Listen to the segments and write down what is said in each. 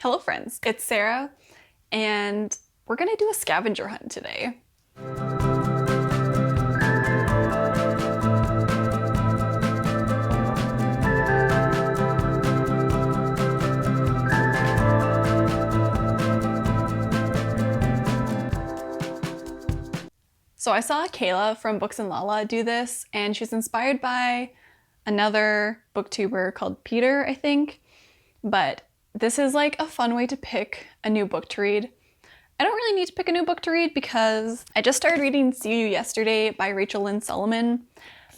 Hello friends, it's Sarah, and we're gonna do a scavenger hunt today. So I saw Kayla from Books and Lala do this, and she was inspired by another booktuber called Peter, I think, but this is like a fun way to pick a new book to read. I don't really need to pick a new book to read because I just started reading See You Yesterday by Rachael and Solomon,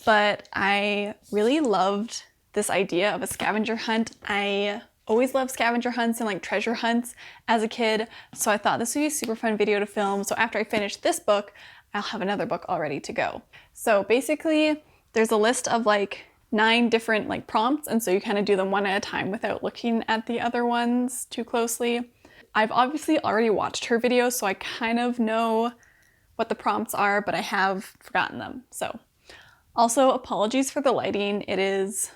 but I really loved this idea of a scavenger hunt. I always loved scavenger hunts and like treasure hunts as a kid, so I thought this would be a super fun video to film. So after I finish this book, I'll have another book all ready to go. So basically, there's a list of like 9 different like prompts, and so you kind of do them one at a time without looking at the other ones too closely. I've obviously already watched her video, so I kind of know what the prompts are, but I have forgotten them. So also apologies for the lighting. It is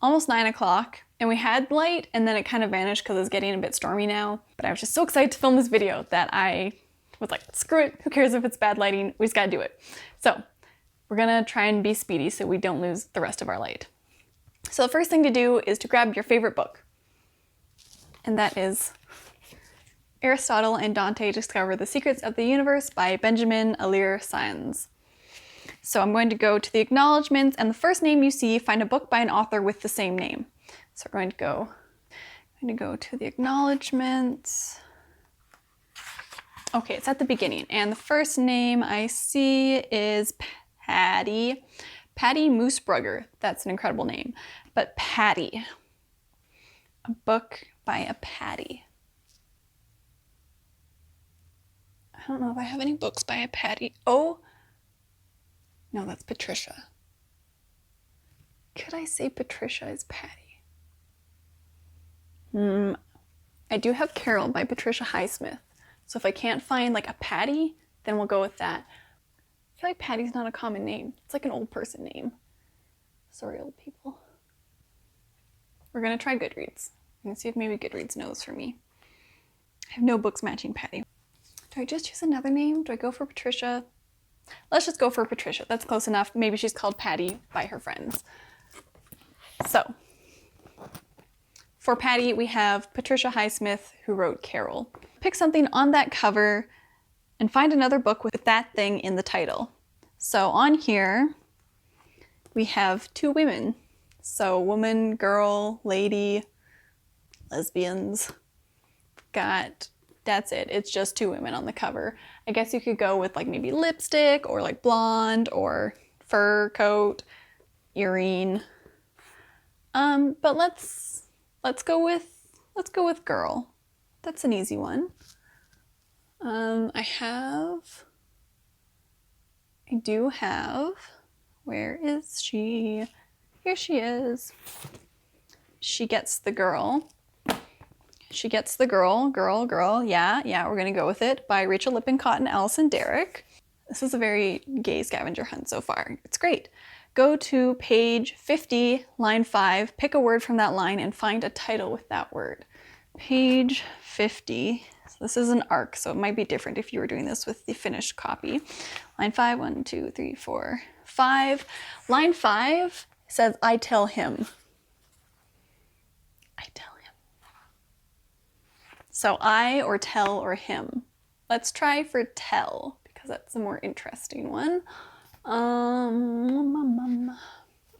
almost 9 o'clock and we had light and then it kind of vanished because it's getting a bit stormy now. But I was just so excited to film this video that I was like, screw it, who cares if it's bad lighting, we just gotta do it. So we're gonna try and be speedy so we don't lose the rest of our light. So the first thing to do is to grab your favorite book. And that is Aristotle and Dante Discover the Secrets of the Universe by Benjamin Alire Sáenz. So I'm going to go to the acknowledgements, and the first name you see, find a book by an author with the same name. So we're going to go to the acknowledgements. Okay, it's at the beginning, and the first name I see is Patty Moosebrugger. That's an incredible name. But Patty, a book by a Patty. I don't know if I have any books by a Patty. Oh, no, that's Patricia. Could I say Patricia is Patty? I do have Carol by Patricia Highsmith. So if I can't find like a Patty, then we'll go with that. I feel like Patty's not a common name. It's like an old person name. Sorry, old people. We're gonna try Goodreads. I'm gonna see if maybe Goodreads knows for me. I have no books matching Patty. Do I just choose another name? Do I go for Patricia? Let's just go for Patricia. That's close enough. Maybe she's called Patty by her friends. So, for Patty, we have Patricia Highsmith, who wrote Carol. Pick something on that cover and find another book with that thing in the title. So on here, we have 2 women. So woman, girl, lady, lesbians. That's it. It's just 2 women on the cover. I guess you could go with like maybe lipstick or like blonde or fur coat, earring. But let's go with girl. That's an easy one. I do have, where is she? Here she is. She Gets the Girl. She Gets the Girl, yeah, we're gonna go with it, by Rachael, Lippincott, and Alyson, Derrick. This is a very gay scavenger hunt so far. It's great. Go to page 50, line 5, pick a word from that line and find a title with that word. Page 50, so this is an arc, so it might be different if you were doing this with the finished copy. Line 5, 1, 2, 3, 4, 5. Line 5 says, I tell him. I tell him. So I or tell or him. Let's try for tell, because that's a more interesting one.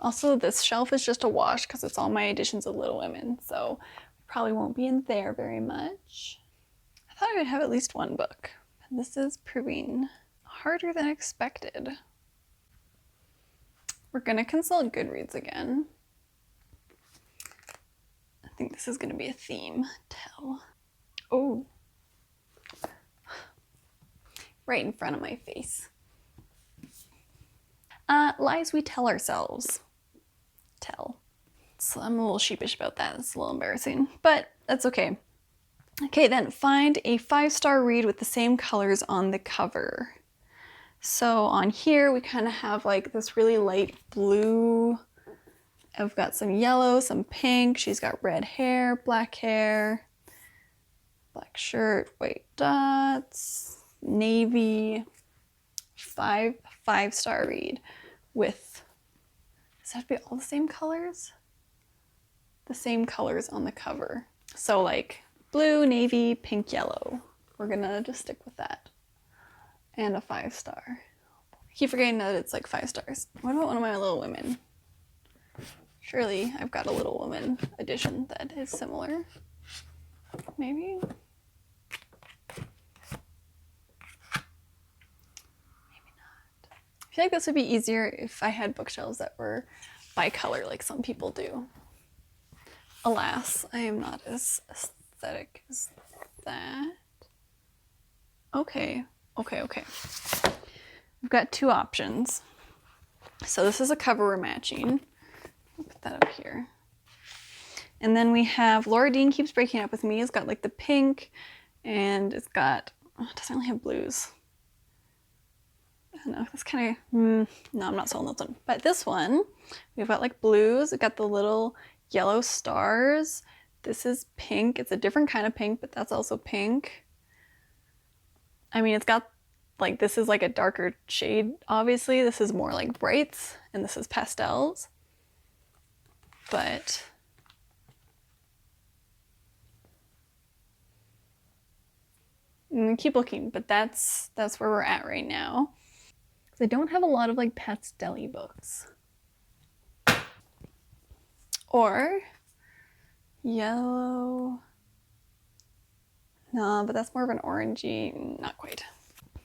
Also, this shelf is just a wash because it's all my editions of Little Women, so probably won't be in there very much. I thought I would have at least one book, and this is proving harder than expected. We're gonna consult Goodreads again. I think this is gonna be a theme. Tell. Oh. Right in front of my face. Lies we tell ourselves. Tell. So I'm a little sheepish about that. It's a little embarrassing, but that's okay. Okay, then find a 5-star read with the same colors on the cover. So on here, we kind of have like this really light blue. I've got some yellow, some pink. She's got red hair, black hair. Black shirt, white dots, navy, five-star read with, does that have to be all the same colors? The same colors on the cover. So like blue, navy, pink, yellow. We're gonna just stick with that. And a 5-star. I keep forgetting that it's like 5 stars. What about one of my Little Women? Surely I've got a Little Woman edition that is similar. Maybe? I feel like this would be easier if I had bookshelves that were by color like some people do. Alas, I am not as aesthetic as that. Okay. We've got 2 options. So this is a cover we're matching. I'll put that up here. And then we have Laura Dean Keeps Breaking Up With Me. It's got like the pink and it's got, oh, it doesn't really have blues. I don't know, that's kind of, no, I'm not selling this one. But this one, we've got like blues. We've got the little yellow stars. This is pink. It's a different kind of pink, but that's also pink. I mean, it's got like, this is like a darker shade, obviously. This is more like brights, and this is pastels. But keep looking, but that's where we're at right now. I don't have a lot of like pastel-y books. Or yellow. No, but that's more of an orangey, not quite.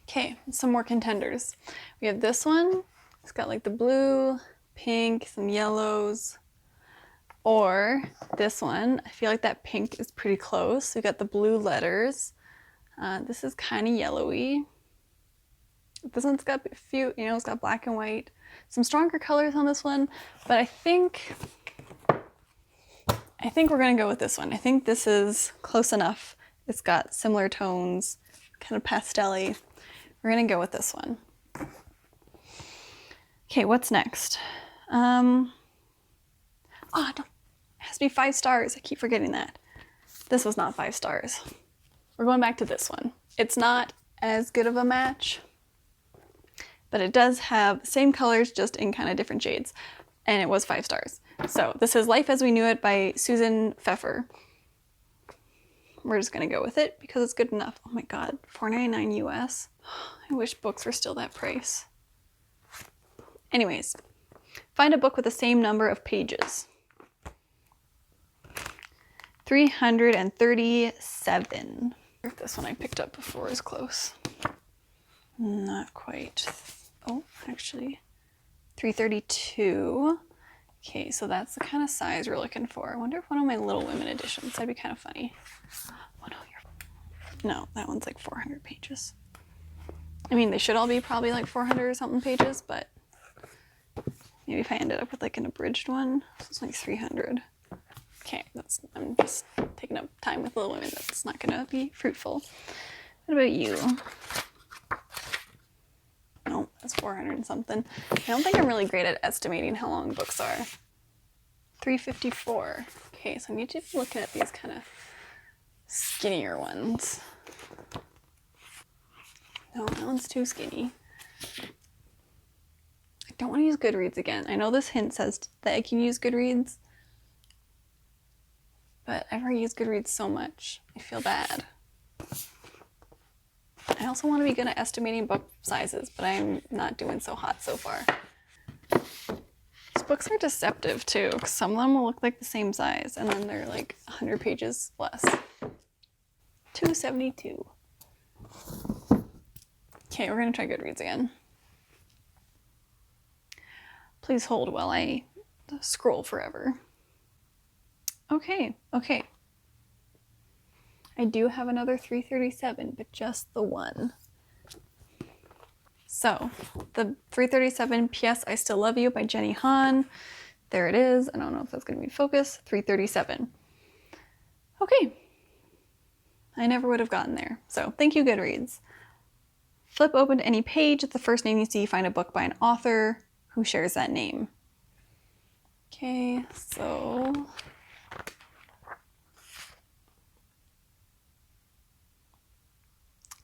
Okay, some more contenders. We have this one. It's got like the blue, pink, some yellows. Or this one. I feel like that pink is pretty close. We got the blue letters. This is kind of yellowy. This one's got a few, you know, it's got black and white. Some stronger colors on this one, but I think we're gonna go with this one. I think this is close enough. It's got similar tones, kind of pastel-y. We're gonna go with this one. Okay, what's next? Oh, no, it has to be 5 stars. I keep forgetting that. This was not 5 stars. We're going back to this one. It's not as good of a match, but it does have the same colors, just in kind of different shades. And it was 5 stars. So this is Life as We Knew It by Susan Pfeffer. We're just gonna go with it because it's good enough. Oh my God, $4.99 US. I wish books were still that price. Anyways, find a book with the same number of pages. 337. If this one I picked up before is close. Not quite. Oh, actually, 332. Okay, so that's the kind of size we're looking for. I wonder if one of my Little Women editions, that'd be kind of funny. Oh no, that one's like 400 pages. I mean, they should all be probably like 400 or something pages, but maybe if I ended up with like an abridged one, so it's like 300. Okay, I'm just taking up time with Little Women. That's not gonna be fruitful. What about you? No, that's 400 and something. I don't think I'm really great at estimating how long books are. 354. Okay, so I need to be looking at these kind of skinnier ones. No, that one's too skinny. I don't want to use Goodreads again. I know this hint says that I can use Goodreads, but I've already used Goodreads so much. I feel bad. I also want to be good at estimating book sizes, but I'm not doing so hot so far. These books are deceptive too, because some of them will look like the same size, and then they're like 100 pages less. 272. Okay, we're gonna try Goodreads again. Please hold while I scroll forever. Okay. I do have another 337, but just the one. So, the 337, P.S. I Still Love You by Jenny Han. There it is. I don't know if that's going to be in focus. 337. Okay. I never would have gotten there. So, thank you, Goodreads. Flip open to any page. The first name you see, find a book by an author who shares that name. Okay, so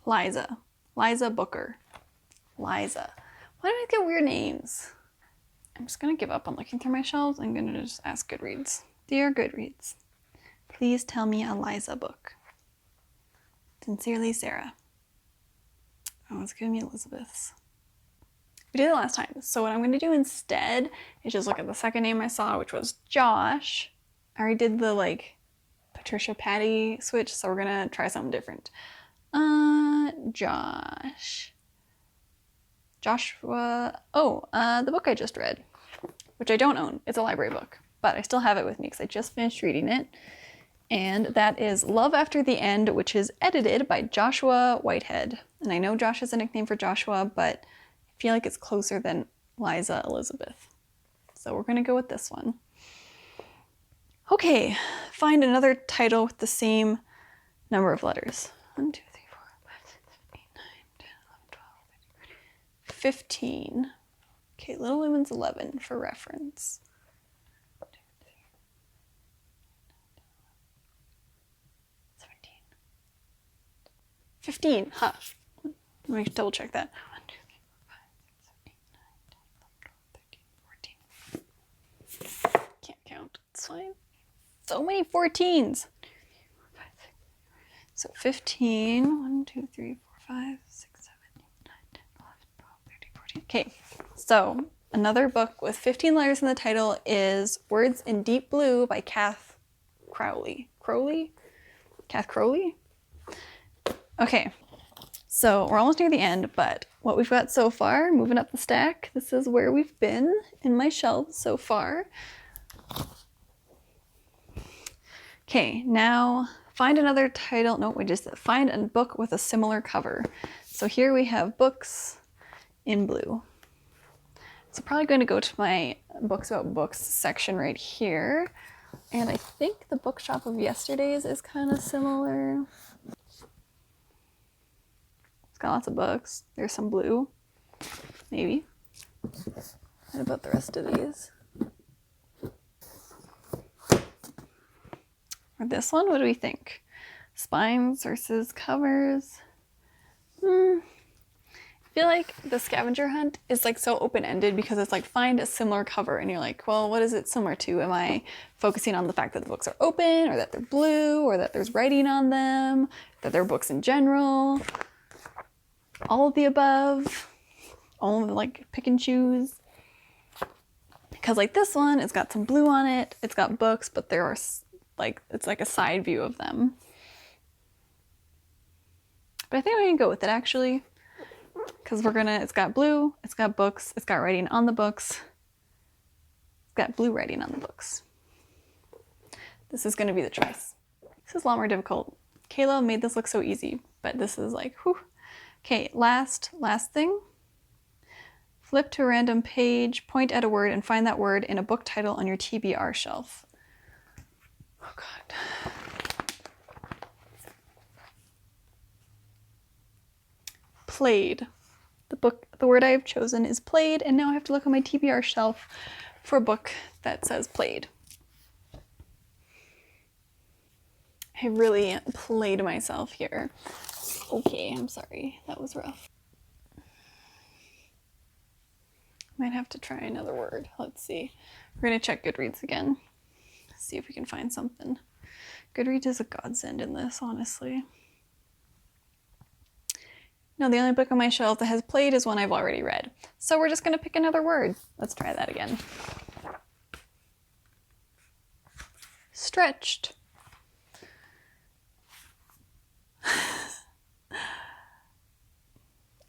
Liza. Liza Booker. Liza. Why do I get weird names? I'm just gonna give up on looking through my shelves. I'm gonna just ask Goodreads. Dear Goodreads, please tell me a Liza book. Sincerely, Sarah. Oh, it's giving me Elizabeth's. We did it last time, so what I'm going to do instead is just look at the second name I saw, which was Josh. I already did the, like, Patricia Patty switch, so we're going to try something different. Josh. Joshua. Oh, the book I just read, which I don't own. It's a library book, but I still have it with me because I just finished reading it. And that is Love After the End, which is edited by Joshua Whitehead. And I know Josh is a nickname for Joshua, but I feel like it's closer than Liza Elizabeth. So we're going to go with this one. Okay, find another title with the same number of letters. 1, 2, 3, 4, 5, 6, 7, 8, 9, 10, 11, 12, 13, 14, 15. Okay, Little Women's 11 for reference. 15, huh? Let me double check that. 1, 2, 3, 4, 5, 6, 7, 8, 9, 10, 11, 12, 13, 14. Can't count. It's fine. So many 14s. So 15. 1, 2, 3, 4, 5, 6, 7, 8, 9, 10, 11, 12, 13, 14. Okay, so another book with 15 letters in the title is Words in Deep Blue by Cath Crowley. Cath Crowley? Okay, so we're almost near the end, but what we've got so far, moving up the stack, this is where we've been in my shelves so far. Okay, now find another title. No, we just find a book with a similar cover. So here we have books in blue. So probably going to go to my books about books section right here. And I think the Bookshop of yesterday's is kind of similar. Got lots of books. There's some blue, maybe. What about the rest of these? Or this one, what do we think? Spines versus covers. I feel like the scavenger hunt is like so open-ended because it's like find a similar cover and you're like, well, what is it similar to? Am I focusing on the fact that the books are open or that they're blue or that there's writing on them, that they're books in general? All of the above, all of like pick and choose. Because like this one, it's got some blue on it, it's got books, but there are like, it's like a side view of them. But I think we can go with it actually. Because it's got blue, it's got books, it's got writing on the books. It's got blue writing on the books. This is gonna be the choice. This is a lot more difficult. Kayla made this look so easy, but this is like, whew. Okay, last thing. Flip to a random page, point at a word, and find that word in a book title on your TBR shelf. Oh God. Played. The word I have chosen is played, and now I have to look on my TBR shelf for a book that says played. I really played myself here. Okay, I'm sorry. That was rough. Might have to try another word. Let's see. We're going to check Goodreads again. See if we can find something. Goodreads is a godsend in this, honestly. No, the only book on my shelf that has played is one I've already read. So we're just going to pick another word. Let's try that again. Stretched.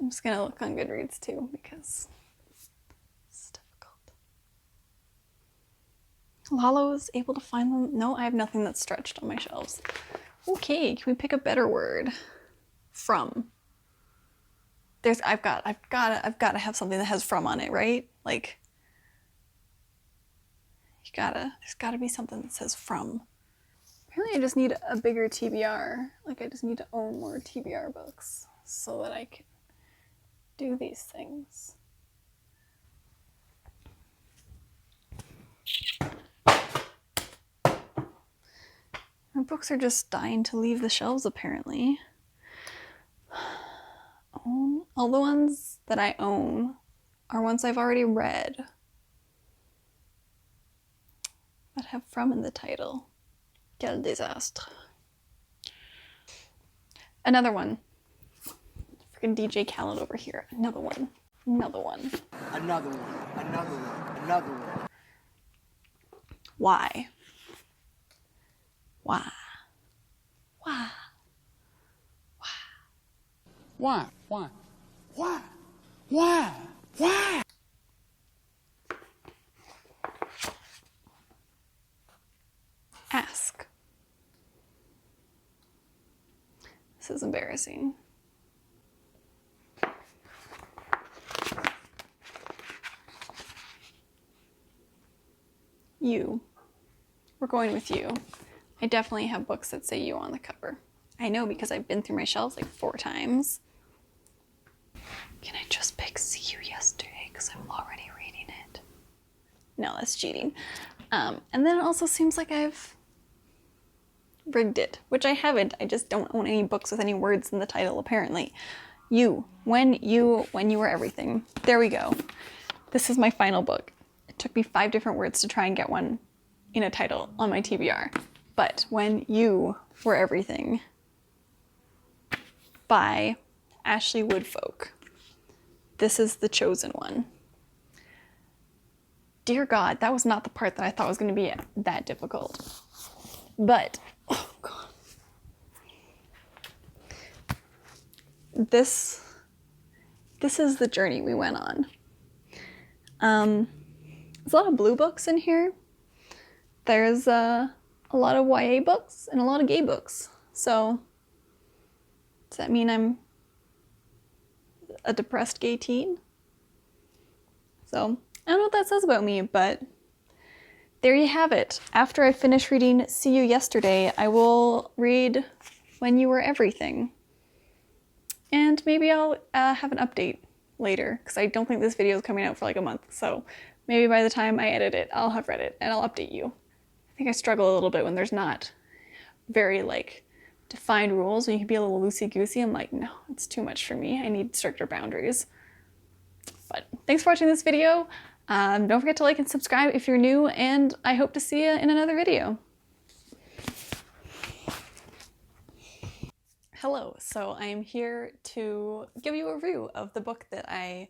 I'm just going to look on Goodreads too because it's difficult. Lala was able to find them. No, I have nothing that's stretched on my shelves. Okay, can we pick a better word? From. I've got to have something that has from on it, right? Like, there's gotta be something that says from. Apparently I just need a bigger TBR. Like, I just need to own more TBR books so that I can do these things. My books are just dying to leave the shelves, apparently. own? All the ones that I own are ones I've already read that have from in the title. Quel désastre. Another one. Freaking DJ Khaled over here. Another one. Another one. Another one. Another one. Another one. Why? Why? Why? Why? Why? Why? Why? Why? Ask. This is embarrassing. You. We're going with you. I definitely have books that say you on the cover. I know because I've been through my shelves like 4 times. Can I just pick See You Yesterday because I'm already reading it? No, that's cheating. And then it also seems like I've rigged it, which I haven't. I just don't own any books with any words in the title, apparently. You. When you were everything. There we go. This is my final book. It took me 5 different words to try and get one in a title on my TBR. But When You Were Everything by Ashley Woodfolk. This is the chosen one. Dear God, that was not the part that I thought was going to be that difficult. But, oh God. This is the journey we went on. There's a lot of blue books in here. There's a lot of YA books and a lot of gay books. So, does that mean I'm a depressed gay teen? So, I don't know what that says about me, but there you have it. After I finish reading See You Yesterday, I will read When You Were Everything. And maybe I'll have an update later, because I don't think this video is coming out for like a month. So maybe by the time I edit it, I'll have read it and I'll update you. I think I struggle a little bit when there's not very like defined rules. When you can be a little loosey-goosey, I'm like, no, it's too much for me. I need stricter boundaries. But thanks for watching this video. Don't forget to like and subscribe if you're new, and I hope to see you in another video. Hello, so I am here to give you a review of the book that I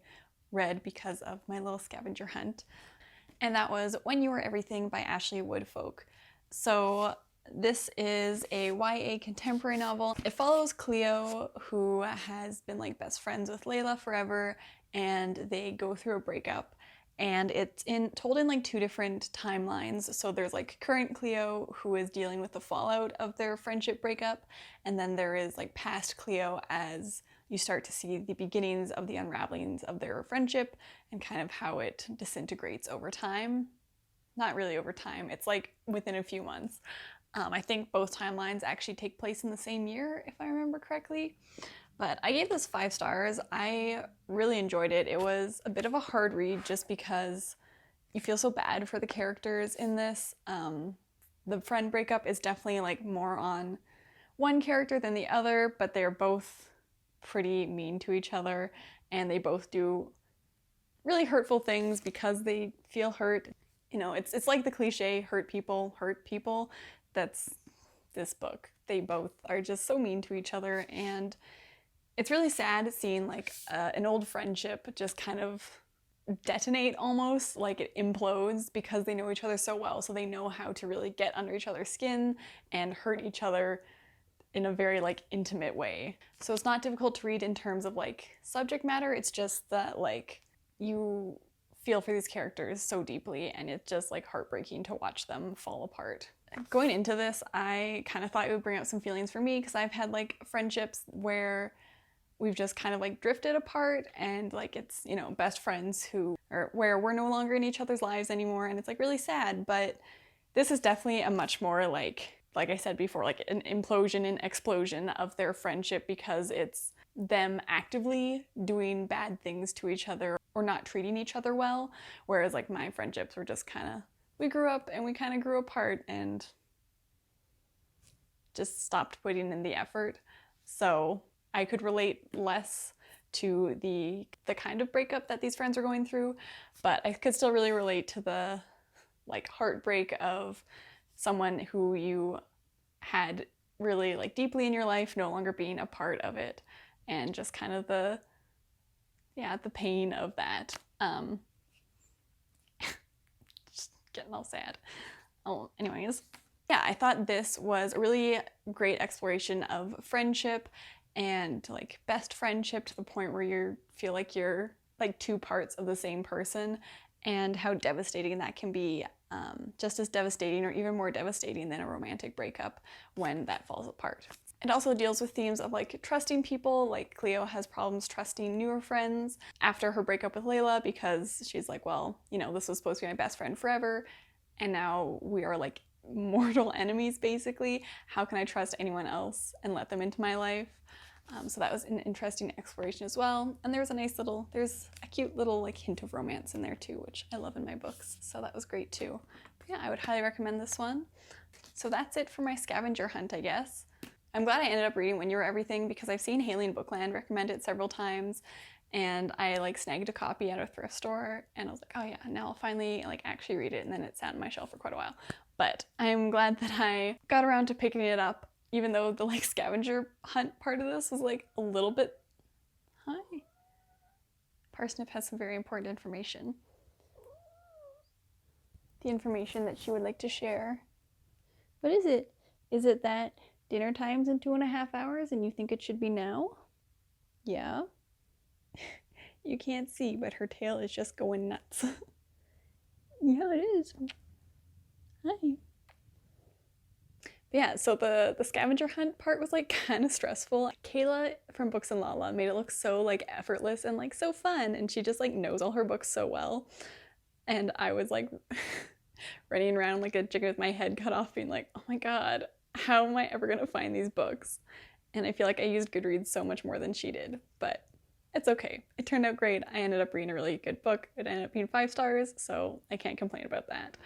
read because of my little scavenger hunt, and that was When You Were Everything by Ashley Woodfolk. So this is a YA contemporary novel. It follows Cleo, who has been like best friends with Layla forever, and they go through a breakup. And it's told in like 2 different timelines. So there's like current Cleo, who is dealing with the fallout of their friendship breakup, and then there is like past Cleo as you start to see the beginnings of the unravelings of their friendship and kind of how it disintegrates over time. Not really over time, it's like within a few months. I think both timelines actually take place in the same year, if I remember correctly. But I gave this 5 stars. I really enjoyed it. It was a bit of a hard read just because you feel so bad for the characters in this. The friend breakup is definitely like more on one character than the other, but they're both pretty mean to each other, and they both do really hurtful things because they feel hurt. You know, it's like the cliche, hurt people hurt people. That's this book. They both are just so mean to each other, and it's really sad seeing like an old friendship just kind of detonate almost, like it implodes because they know each other so well, so they know how to really get under each other's skin and hurt each other in a very like intimate way. So it's not difficult to read in terms of like subject matter, it's just that like you feel for these characters so deeply, and it's just like heartbreaking to watch them fall apart. Going into this, I kind of thought it would bring up some feelings for me because I've had like friendships where we've just kind of like drifted apart, and like it's, you know, best friends where we're no longer in each other's lives anymore, and it's like really sad. But this is definitely a much more like I said before, like an implosion and explosion of their friendship, because it's them actively doing bad things to each other or not treating each other well, whereas like my friendships were just kind of, we grew up and we kind of grew apart and just stopped putting in the effort. So I could relate less to the kind of breakup that these friends are going through, but I could still really relate to the like heartbreak of someone who you had really like deeply in your life no longer being a part of it, and just kind of the pain of that. Just getting all sad. Oh, anyways, yeah, I thought this was a really great exploration of friendship and like best friendship to the point where you feel like you're like two parts of the same person, and how devastating that can be, just as devastating or even more devastating than a romantic breakup when that falls apart. It also deals with themes of like trusting people, like Cleo has problems trusting newer friends after her breakup with Layla because she's like, well, you know, this was supposed to be my best friend forever, and now we are like mortal enemies basically. How can I trust anyone else and let them into my life? So that was an interesting exploration as well. And there's a cute little like hint of romance in there too, which I love in my books. So that was great too. But yeah, I would highly recommend this one. So that's it for my scavenger hunt, I guess. I'm glad I ended up reading When You Were Everything because I've seen Haley in Bookland recommend it several times, and I like snagged a copy at a thrift store and I was like, oh yeah, now I'll finally like actually read it, and then it sat on my shelf for quite a while. But I'm glad that I got around to picking it up, even though the like scavenger hunt part of this was like a little bit... Hi. Parsnip has some very important information. The information that she would like to share. What is it? Is it that dinner time's in 2.5 hours and you think it should be now? Yeah. You can't see, but her tail is just going nuts. Yeah, it is. Hi. Yeah, so the scavenger hunt part was like kind of stressful. Kayla from Books and Lala made it look so like effortless and like so fun, and she just like knows all her books so well. And I was like running around like a chicken with my head cut off being like, oh my god, how am I ever gonna find these books? And I feel like I used Goodreads so much more than she did, but it's okay. It turned out great. I ended up reading a really good book. It ended up being 5 stars, so I can't complain about that.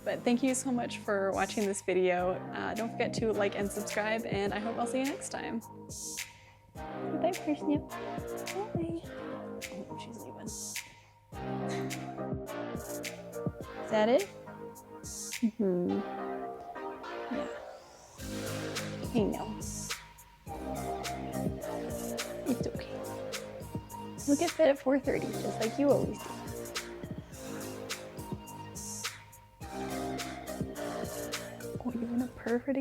But thank you so much for watching this video. Don't forget to like and subscribe, and I hope I'll see you next time. Bye, Parsnip. Bye. Oh, she's leaving. Is that it? Mm-hmm. Yeah. I know. It's okay. We'll get fed at 4:30, just like you always do. Oh, you want a purr for the